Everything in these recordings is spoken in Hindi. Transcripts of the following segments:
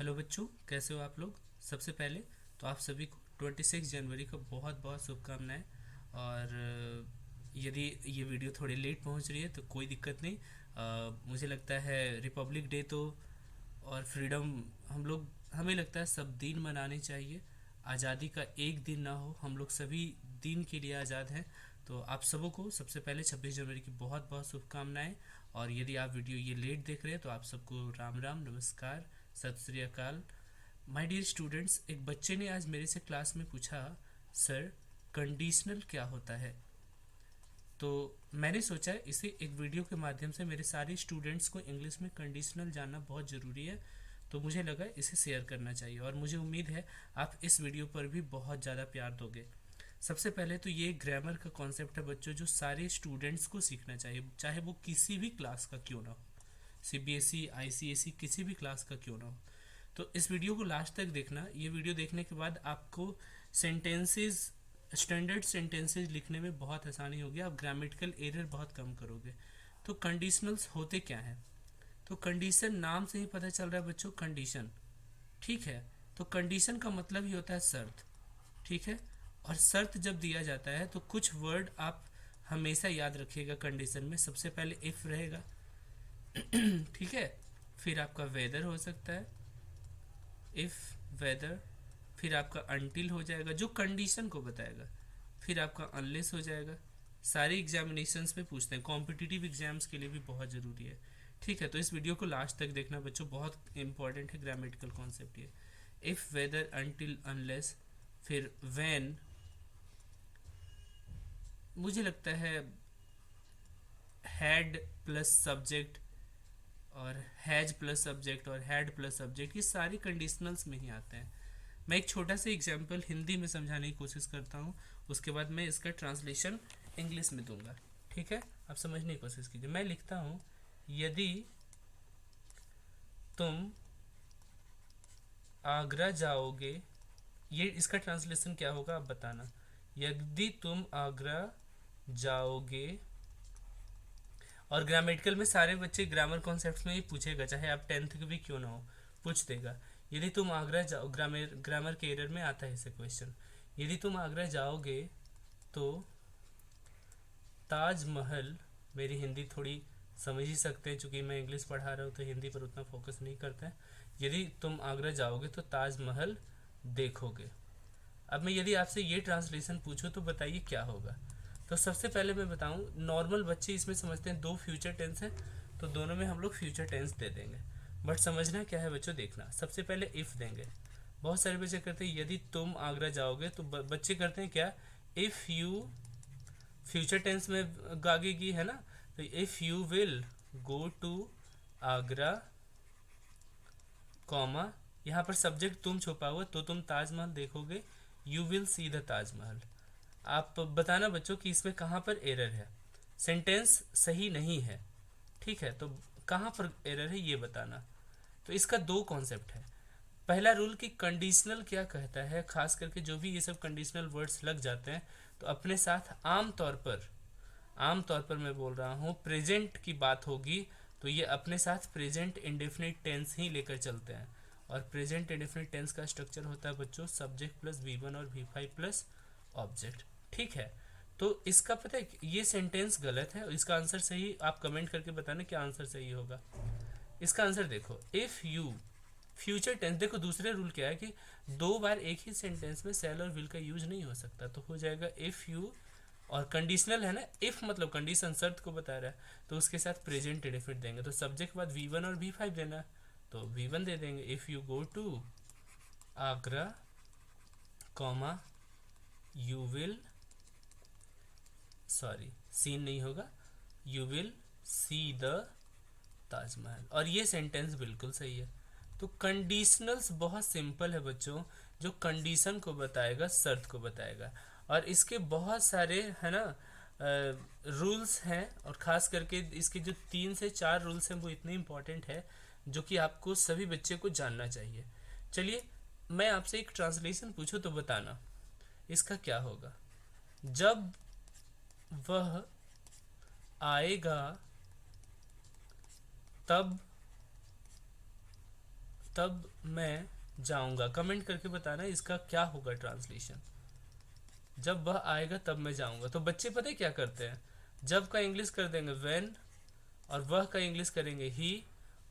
हेलो बच्चों, कैसे हो आप लोग। सबसे पहले तो आप सभी को 26 जनवरी को बहुत बहुत शुभकामनाएं। और यदि ये वीडियो थोड़ी लेट पहुंच रही है तो कोई दिक्कत नहीं। मुझे लगता है रिपब्लिक डे तो और फ्रीडम हम लोग हमें लगता है सब दिन मनाने चाहिए। आज़ादी का एक दिन ना हो, हम लोग सभी दिन के लिए आज़ाद हैं। तो आप सबों को सबसे पहले 26 जनवरी की बहुत बहुत शुभकामनाएं। और यदि आप वीडियो ये लेट देख रहे हैं तो आप सबको राम राम, नमस्कार, सत श्री अकाल। माय डियर स्टूडेंट्स, एक बच्चे ने आज मेरे से क्लास में पूछा, सर कंडीशनल क्या होता है। तो मैंने सोचा इसे एक वीडियो के माध्यम से मेरे सारे स्टूडेंट्स को इंग्लिश में कंडीशनल जानना बहुत ज़रूरी है। तो मुझे लगा इसे शेयर करना चाहिए और मुझे उम्मीद है आप इस वीडियो पर भी बहुत ज़्यादा प्यार दोगे। सबसे पहले तो ये ग्रामर का कॉन्सेप्ट है बच्चों, जो सारे स्टूडेंट्स को सीखना चाहिए, चाहे वो किसी भी क्लास का क्यों ना हो, सीबीएसई, आईसीएसई, किसी भी क्लास का क्यों ना हो। तो इस वीडियो को लास्ट तक देखना। ये वीडियो देखने के बाद आपको सेंटेंसेस, स्टैंडर्ड सेंटेंसेस लिखने में बहुत आसानी होगी, आप ग्रामेटिकल एरर बहुत कम करोगे। तो कंडीशनल्स होते क्या हैं। तो कंडीशन नाम से ही पता चल रहा है बच्चों, कंडीशन। ठीक है, तो कंडीशन का मतलब ही होता है शर्त। ठीक है, और शर्त जब दिया जाता है तो कुछ वर्ड आप हमेशा याद रखिएगा कंडीशन में। सबसे पहले इफ़ रहेगा। ठीक है, फिर आपका वेदर हो सकता है, इफ़, वेदर। फिर आपका अनटिल हो जाएगा जो कंडीशन को बताएगा। फिर आपका अनलेस हो जाएगा। सारे एग्जामिनेशंस में पूछते हैं, कॉम्पिटिटिव एग्जाम्स के लिए भी बहुत ज़रूरी है। ठीक है, तो इस वीडियो को लास्ट तक देखना बच्चों, बहुत इंपॉर्टेंट है ग्रामेटिकल कॉन्सेप्ट ये। If, whether, until, unless. फिर व्हेन, मुझे लगता है हैड प्लस सब्जेक्ट, और हैज प्लस सब्जेक्ट, और हैड प्लस सब्जेक्ट, ये सारे कंडीशनल्स में ही आते हैं। मैं एक छोटा सा एग्जाम्पल हिंदी में समझाने की कोशिश करता हूँ, उसके बाद मैं इसका ट्रांसलेशन इंग्लिश में दूंगा। ठीक है, आप समझने की कोशिश कीजिए। मैं लिखता हूँ, यदि तुम आगरा जाओगे, ये इसका ट्रांसलेशन क्या होगा आप बताना। यदि तुम आगरा जाओगे, और ग्रामेटिकल में सारे बच्चे ग्रामर कॉन्सेप्ट्स में ही पूछेगा, चाहे आप 10th के भी क्यों ना हो, पूछ देगा। यदि तुम आगरा जाओ, ग्रामर ग्रामर के एरर में आता है इसे क्वेश्चन। यदि तुम आगरा जाओगे तो ताजमहल, मेरी हिंदी थोड़ी समझ ही सकते हैं क्योंकि मैं इंग्लिश पढ़ा रहा हूँ तो हिंदी पर उतना फोकस नहीं करता है। यदि तुम आगरा जाओगे तो ताजमहल देखोगे। अब मैं यदि आपसे ये ट्रांसलेशन पूछूं तो बताइए क्या होगा। तो सबसे पहले मैं बताऊं, नॉर्मल बच्चे इसमें समझते हैं दो फ्यूचर टेंस है तो दोनों में हम लोग फ्यूचर टेंस दे देंगे। बट समझना क्या है बच्चों, देखना। सबसे पहले इफ़ देंगे। बहुत सारे बच्चे करते हैं यदि तुम आगरा जाओगे, तो बच्चे करते हैं क्या, इफ़ यू, फ्यूचर टेंस में आगे की है ना, तो if you will go to Agra, comma, यहाँ पर सब्जेक्ट तुम छुपा हुआ, तो तुम ताजमहल देखोगे, you will see the Taj Mahal. आप बताना बच्चों कि इसमें कहाँ पर एरर है, सेंटेंस सही नहीं है। ठीक है, तो कहाँ पर एरर है ये बताना। तो इसका दो कॉन्सेप्ट है। पहला रूल कि कंडीशनल क्या कहता है, खास करके जो भी ये सब कंडीशनल वर्ड्स लग जाते हैं तो अपने साथ आम तौर पर मैं बोल रहा हूँ प्रेजेंट की बात होगी तो ये अपने साथ प्रेजेंट इंडेफिनिट टेंस ही लेकर चलते हैं। और प्रेजेंट इंडेफिनिट टेंस का स्ट्रक्चर होता है बच्चों सब्जेक्ट प्लस V1 और V5 प्लस ऑब्जेक्ट। ठीक है, तो इसका पता है ये सेंटेंस गलत है और इसका आंसर सही आप कमेंट करके बताना क्या आंसर सही होगा। इसका आंसर देखो, इफ़ यू, फ्यूचर टेंस। देखो दूसरे रूल क्या है कि दो बार एक ही सेंटेंस में सेल और विल का यूज नहीं हो सकता, तो हो जाएगा इफ़ यू, और कंडीशनल है ना, इफ़ मतलब कंडीशन शर्त को बता रहा है तो उसके साथ प्रेजेंट इंडेफिनिट देंगे, तो सब्जेक्ट के बाद V1 और V5 देना, तो V1 दे देंगे, if you go to Agra, comma, you will, sorry seen नहीं होगा, you will see the Taj Mahal. और ये सेंटेंस बिल्कुल सही है। तो कंडीशनल्स बहुत सिंपल है बच्चों, जो कंडीशन को बताएगा, शर्त को बताएगा। और इसके बहुत सारे है ना रूल्स हैं, और ख़ास करके इसके जो 3 से 4 रूल्स हैं वो इतने इम्पोर्टेंट है जो कि आपको सभी बच्चे को जानना चाहिए। चलिए, मैं आपसे एक ट्रांसलेशन पूछूं तो बताना इसका क्या होगा। जब वह आएगा तब तब मैं जाऊंगा। कमेंट करके बताना इसका क्या होगा ट्रांसलेशन। जब वह आएगा तब मैं जाऊंगा। तो बच्चे पता है क्या करते हैं, जब का इंग्लिश कर देंगे व्हेन और वह का इंग्लिश करेंगे ही।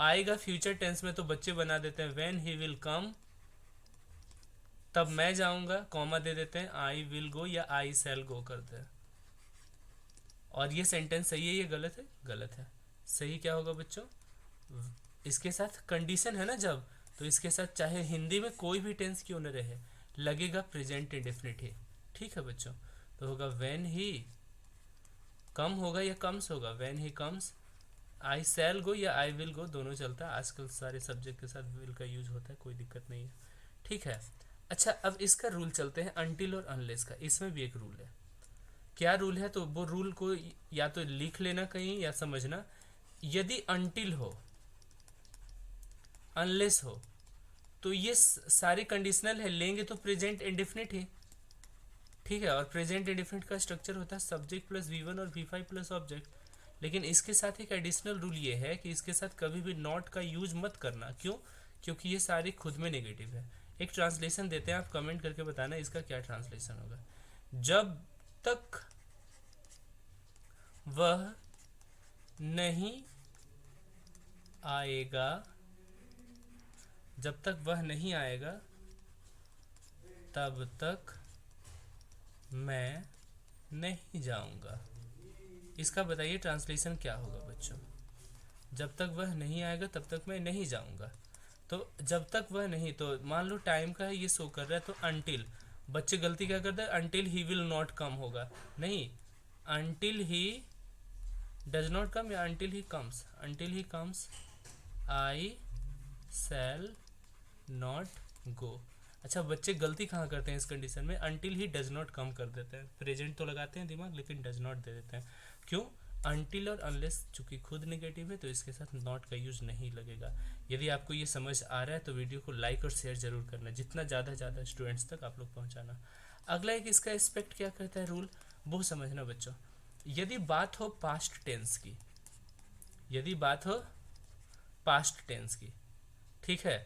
आएगा फ्यूचर टेंस में तो बच्चे बना देते हैं व्हेन ही विल कम, तब मैं जाऊंगा, कॉमा दे देते हैं आई विल गो या आई शैल गो करते हैं। और ये सेंटेंस सही है, ये गलत है? गलत है। सही क्या होगा बच्चों, इसके साथ कंडीशन है ना जब, तो इसके साथ चाहे हिंदी में कोई भी टेंस क्यों न रहे, लगेगा प्रेजेंट इंडेफिनिट ही। ठीक है बच्चों, तो होगा व्हेन ही कम होगा या कम्स होगा, व्हेन ही कम्स। आई शैल गो या आई विल गो दोनों चलता है, आजकल सारे सब्जेक्ट के साथ विल का यूज होता है, कोई दिक्कत नहीं है। ठीक है। अच्छा, अब इसका रूल चलते हैं अनटिल और अनलेस का। इसमें भी एक रूल है। क्या रूल है, तो वो रूल को या तो लिख लेना कहीं या समझना। यदि अनटिल हो, अनलेस हो, तो ये सारे कंडीशनल है, लेंगे तो प्रेजेंट इंडेफिनिट है। ठीक है, और प्रेजेंट इंडेफिनिट का स्ट्रक्चर होता है सब्जेक्ट प्लस V1 और V5 प्लस ऑब्जेक्ट। लेकिन इसके साथ एक एडिशनल रूल ये है कि इसके साथ कभी भी नॉट का यूज मत करना। क्यों? क्योंकि ये सारे खुद में नेगेटिव है। एक ट्रांसलेशन देते हैं, आप कमेंट करके बताना इसका क्या ट्रांसलेशन होगा। जब तक वह नहीं आएगा, जब तक वह नहीं आएगा तब तक मैं नहीं जाऊंगा। इसका बताइए ट्रांसलेशन क्या होगा बच्चों। जब तक वह नहीं आएगा तब तक मैं नहीं जाऊंगा। तो जब तक वह नहीं, तो मान लो टाइम का है ये शो कर रहा है, तो अनटिल। बच्चे गलती क्या करते हैं, until he will not come होगा, नहीं, until he does not come या until he comes. Until he comes I shall not go. अच्छा, बच्चे गलती कहाँ करते हैं इस कंडीशन में, until he does not come कर देते हैं। प्रेजेंट तो लगाते हैं दिमाग, लेकिन डज नॉट दे देते हैं। क्यों? अनटिल और अनलेस चूंकि खुद नेगेटिव है, तो इसके साथ नॉट का यूज नहीं लगेगा। यदि आपको ये समझ आ रहा है तो वीडियो को लाइक और शेयर जरूर करना, जितना ज़्यादा स्टूडेंट्स तक आप लोग पहुँचाना। अगला एक इसका एस्पेक्ट क्या कहता है रूल, वो समझना बच्चों। यदि बात हो पास्ट टेंस की, यदि बात हो पास्ट टेंस की, ठीक है,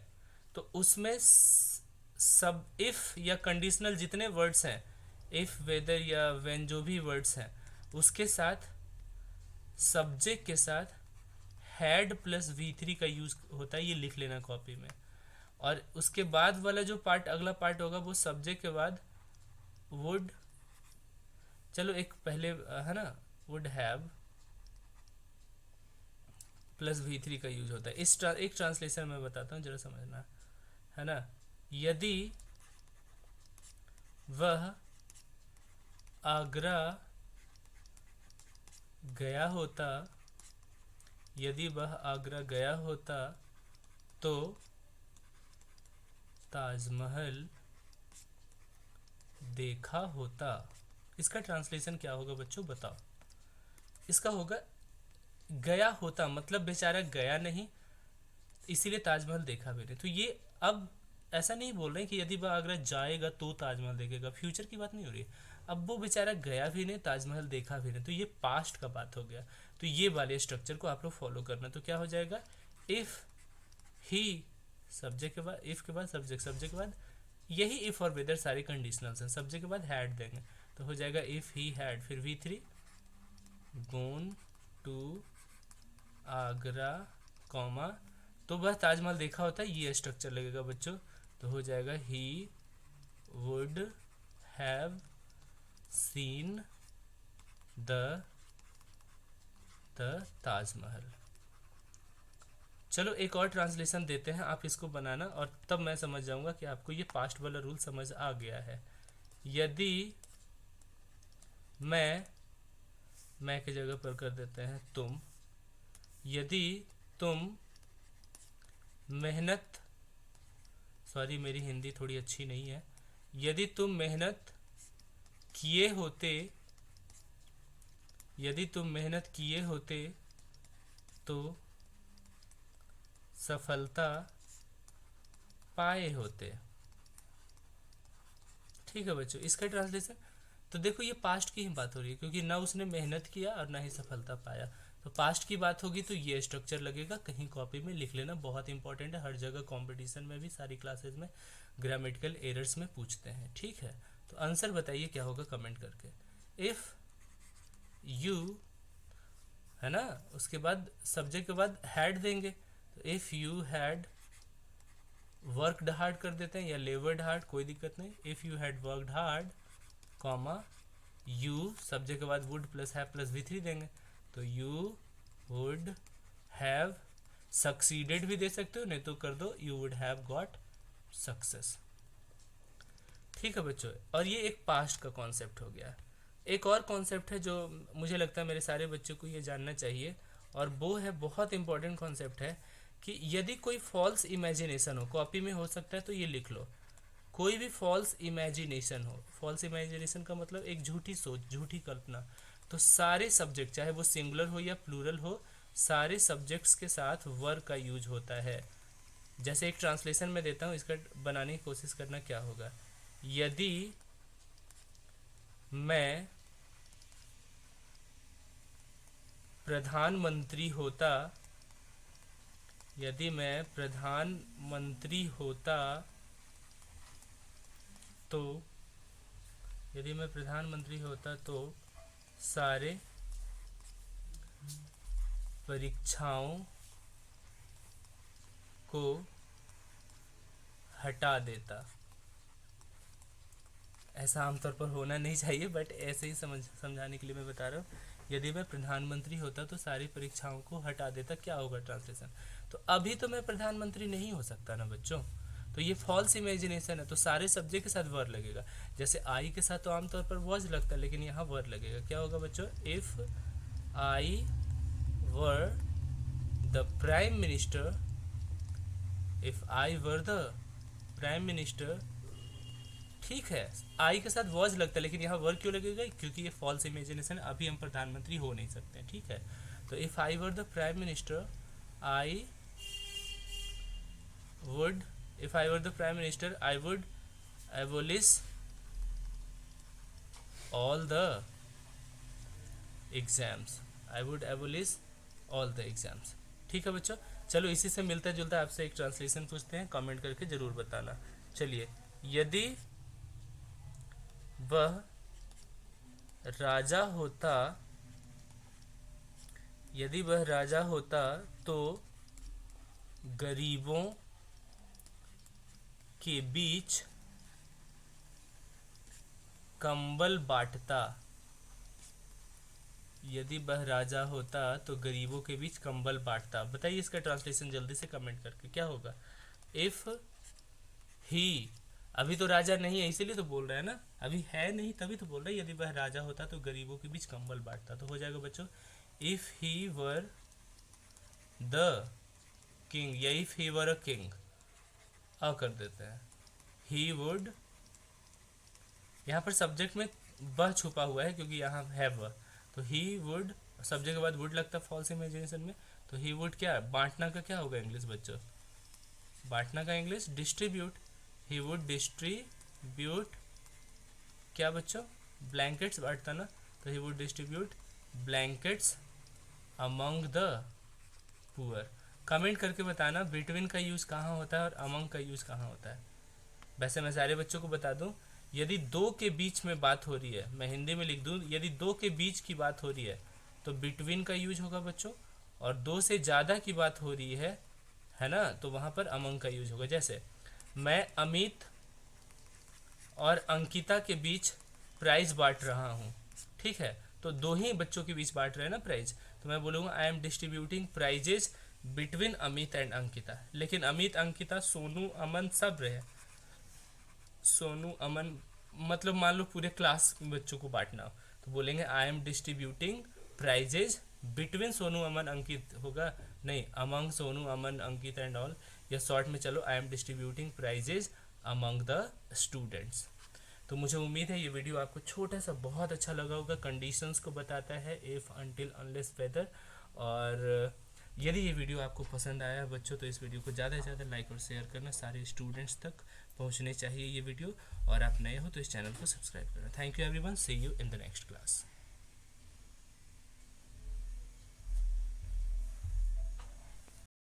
तो उसमें सब इफ या कंडीशनल जितने वर्ड्स हैं, इफ वेदर या व्हेन जो भी वर्ड्स हैं, उसके साथ सब्जेक्ट के साथ हैड प्लस V3 का यूज होता है। ये लिख लेना कॉपी में। और उसके बाद वाला जो पार्ट, अगला पार्ट होगा, वो सब्जेक्ट के बाद वुड, चलो एक पहले है ना, वुड हैव प्लस V3 का यूज होता है। एक ट्रांसलेशन मैं बताता हूँ, जरा समझना, है ना। यदि वह आगरा गया होता, यदि वह आगरा गया होता तो ताजमहल देखा होता। इसका ट्रांसलेशन क्या होगा बच्चों, बताओ। इसका होगा गया होता, मतलब बेचारा गया नहीं, इसीलिए ताजमहल देखा भी नहीं। तो ये अब ऐसा नहीं बोल रहे कि यदि वह आगरा जाएगा तो ताजमहल देखेगा, फ्यूचर की बात नहीं हो रही। अब वो बेचारा गया भी नहीं, ताजमहल देखा भी नहीं, तो ये पास्ट का बात हो गया। तो ये वाले स्ट्रक्चर को आप लोग फॉलो करना। तो क्या हो जाएगा, इफ ही, सब्जेक्ट के बाद इफ के बाद सब्जेक्ट, सब्जेक्ट के बाद यही इफ और वेदर सारे कंडीशनल्स हैं, सब्जेक्ट के बाद हैड देंगे, तो हो जाएगा इफ ही हैड, फिर V3 gone to Agra, comma, तो वह ताजमहल देखा होता है, ये स्ट्रक्चर लगेगा बच्चों। तो हो जाएगा he would have seen the Taj Mahal. चलो एक और ट्रांसलेशन देते हैं, आप इसको बनाना, और तब मैं समझ जाऊंगा कि आपको ये पास्ट वाला रूल समझ आ गया है। यदि मैं की जगह पर कर देते हैं तुम, यदि तुम मेहनत, सॉरी मेरी हिंदी थोड़ी अच्छी नहीं है, यदि तुम मेहनत किए होते, यदि तुम मेहनत किए होते तो सफलता पाए होते। ठीक है बच्चों, इसका ट्रांसलेशन, तो देखो ये पास्ट की ही बात हो रही है, क्योंकि ना उसने मेहनत किया और ना ही सफलता पाया, तो पास्ट की बात होगी तो ये स्ट्रक्चर लगेगा, कहीं कॉपी में लिख लेना, बहुत इंपॉर्टेंट है, हर जगह कंपटीशन में भी, सारी क्लासेस में ग्रामेटिकल एरर्स में पूछते हैं, ठीक है। तो आंसर बताइए क्या होगा कमेंट करके। इफ़ यू, है ना, उसके बाद सब्जेक्ट के बाद हैड देंगे, तो if you had worked hard कर देते हैं, या लेवर्ड हार्ड, कोई दिक्कत नहीं। If you had worked hard comma you, subject के बाद would plus have plus V3 देंगे, तो यू वुड हैव सक्सीडेड भी दे सकते हो, नहीं तो कर दो you would have got success, ठीक है बच्चों। और ये एक पास्ट का कॉन्सेप्ट हो गया। एक और कॉन्सेप्ट है जो मुझे लगता है मेरे सारे बच्चों को ये जानना चाहिए, और वो है बहुत इंपॉर्टेंट कॉन्सेप्ट है, कि यदि कोई फॉल्स इमेजिनेशन हो, कॉपी में हो सकता है तो ये लिख लो, कोई भी फॉल्स इमेजिनेशन हो, फॉल्स इमेजिनेशन का मतलब एक झूठी सोच, झूठी कल्पना, तो सारे सब्जेक्ट, चाहे वो सिंगुलर हो या प्लूरल हो, सारे सब्जेक्ट्स के साथ वर्ब का यूज होता है। जैसे एक ट्रांसलेशन में देता हूँ, इसका बनाने की कोशिश करना क्या होगा। यदि मैं प्रधानमंत्री होता, यदि मैं प्रधानमंत्री होता तो, यदि मैं प्रधानमंत्री होता तो सारे परीक्षाओं को हटा देता। ऐसा आमतौर पर होना नहीं चाहिए, बट ऐसे ही समझाने के लिए मैं बता रहा हूँ। यदि मैं प्रधानमंत्री होता तो सारी परीक्षाओं को हटा देता, क्या होगा ट्रांसलेशन। तो अभी तो मैं प्रधानमंत्री नहीं हो सकता ना बच्चों, तो ये फॉल्स इमेजिनेशन है, तो सारे सब्जेक्ट के साथ वर लगेगा। जैसे आई के साथ तो आमतौर पर वॉज लगता है, लेकिन यहाँ वर लगेगा। क्या होगा बच्चों, if I were the prime minister, if I were the prime minister, ठीक है, आई के साथ वॉज लगता है, लेकिन यहाँ वर्ड क्यों लगेगा, क्योंकि ये फॉल्स इमेजिनेशन है, अभी हम प्रधानमंत्री हो नहीं सकते हैं, ठीक है। तो if I were the prime minister I would, if I were the prime minister I would abolish all the exams, I would abolish all the exams, ठीक है बच्चों। चलो इसी से मिलता जुलता आपसे एक ट्रांसलेशन पूछते हैं, कमेंट करके जरूर बताना। चलिए, यदि वह राजा होता, यदि वह राजा होता तो गरीबों के बीच कंबल बांटता, यदि वह राजा होता तो गरीबों के बीच कंबल बांटता। बताइए इसका ट्रांसलेशन जल्दी से कमेंट करके क्या होगा। इफ ही, अभी तो राजा नहीं है इसीलिए तो बोल रहा है ना, अभी है नहीं तभी तो बोल रहा है, यदि वह राजा होता तो गरीबों के बीच कंबल बांटता, तो हो जाएगा बच्चों if he were the king, या if he were a king, a कर देते हैं, ही वुड, यहाँ पर सब्जेक्ट में वह छुपा हुआ है क्योंकि यहाँ है वह, तो ही वुड, सब्जेक्ट के बाद वुड लगता है फॉल्स इमेजिनेशन में, तो ही वुड क्या, बांटना का क्या होगा इंग्लिश बच्चों, बांटना का English distribute, he would distribute, क्या बच्चों, ब्लैंकेट्स बांटता ना, तो he would distribute blankets among the poor. Comment करके बताना बिटवीन का यूज़ कहाँ होता है और अमंग का यूज़ कहाँ होता है। वैसे मैं सारे बच्चों को बता दूं, यदि दो के बीच में बात हो रही है, मैं हिंदी में लिख दूं, यदि दो के बीच की बात हो रही है तो बिटवीन का यूज होगा बच्चों, और दो से ज़्यादा की बात हो रही है ना, तो वहाँ पर अमंग का यूज होगा। जैसे मैं अमित और अंकिता के बीच प्राइज बांट रहा हूँ, ठीक है, तो दो ही बच्चों के बीच बांट रहे हैं ना प्राइज, तो मैं बोलूँगा I am distributing prizes between Amit and Ankita. लेकिन अमित, अंकिता, सोनू, अमन सब रहे, सोनू, अमन, मतलब मान लो पूरे क्लास बच्चों को बांटना हो तो बोलेंगे I am distributing prizes between Sonu, Aman, Ankit होगा नहीं, among Sonu, Aman, Ankit and all, या शॉर्ट में चलो I am distributing prizes among the students. तो मुझे उम्मीद है ये वीडियो आपको छोटा सा बहुत अच्छा लगा होगा, कंडीशंस को बताता है, इफ़, अनटिल, अनलेस, वेदर। और यदि ये वीडियो आपको पसंद आया बच्चों तो इस वीडियो को ज़्यादा से ज़्यादा लाइक और शेयर करना, सारे स्टूडेंट्स तक पहुंचने चाहिए ये वीडियो, और आप नए हो तो इस चैनल को सब्सक्राइब करना। Thank you everyone, see you in the next class.